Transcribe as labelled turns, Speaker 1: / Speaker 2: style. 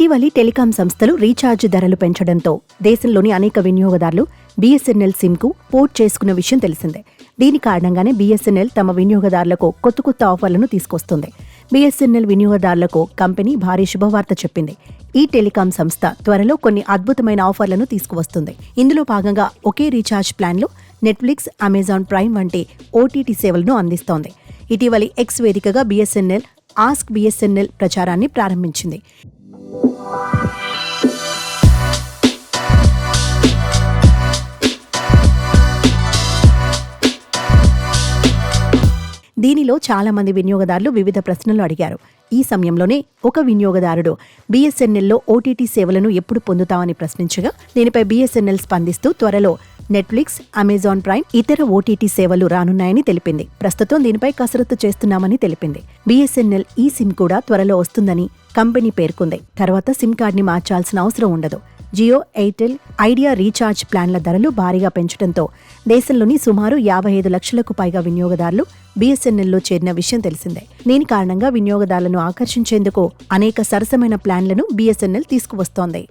Speaker 1: ఇటీవలి టెలికాం సంస్థలు రీఛార్జ్ ధరలు పెంచడంతో దేశంలోని అనేక వినియోగదారులు బీఎస్ఎన్ఎల్ సిమ్కు పోర్ట్ చేసుకున్న విషయం తెలిసిందే. దీని కారణంగానే బీఎస్ఎన్ఎల్ తమ వినియోగదారులకు కొత్త ఆఫర్లను తీసుకొస్తుంది. బీఎస్ఎన్ఎల్ వినియోగదారులకు కంపెనీ భారీ శుభవార్త చెప్పింది. ఈ టెలికాం సంస్థ త్వరలో కొన్ని అద్భుతమైన ఆఫర్లను తీసుకువస్తుంది. ఇందులో భాగంగా ఒకే రీఛార్జ్ ప్లాన్లో నెట్ఫ్లిక్స్, అమెజాన్ ప్రైమ్ వంటి ఓటీటీ సేవలను అందిస్తోంది. ఇటీవలి ఎక్స్ వేదికగా బీఎస్ఎన్ఎల్ ఆస్క్ బీఎస్ఎన్ఎల్ ప్రచారాన్ని ప్రారంభించింది. దీనిలో చాలా మంది వినియోగదారులు వివిధ ప్రశ్నలు అడిగారు. ఈ సమయంలోనే ఒక వినియోగదారుడు బీఎస్ఎన్ఎల్లో ఓటీటీ సేవలను ఎప్పుడు పొందుతామని ప్రశ్నించగా, దీనిపై బీఎస్ఎన్ఎల్ స్పందిస్తూ త్వరలో నెట్ఫ్లిక్స్, అమెజాన్ ప్రైమ్, ఇతర ఓటీటీ సేవలు రానున్నాయని తెలిపింది. ప్రస్తుతం దీనిపై కసరత్తు చేస్తున్నామని తెలిపింది. బీఎస్ఎన్ఎల్ ఈ సిమ్ కూడా త్వరలో వస్తుందని కంపెనీ పేర్కొంది. తర్వాత సిమ్ కార్డ్ని మార్చాల్సిన అవసరం ఉండదు. జియో, ఎయిర్టెల్, ఐడియా రీఛార్జ్ ప్లాన్ల ధరలు భారీగా పెంచడంతో దేశంలోని సుమారు 55 లక్షలకు పైగా వినియోగదారులు బీఎస్ఎన్ఎల్లో చేరిన విషయం తెలిసిందే. దీని కారణంగా వినియోగదారులను ఆకర్షించేందుకు అనేక సరసమైన ప్లాన్లను బీఎస్ఎన్ఎల్ తీసుకువస్తోంది.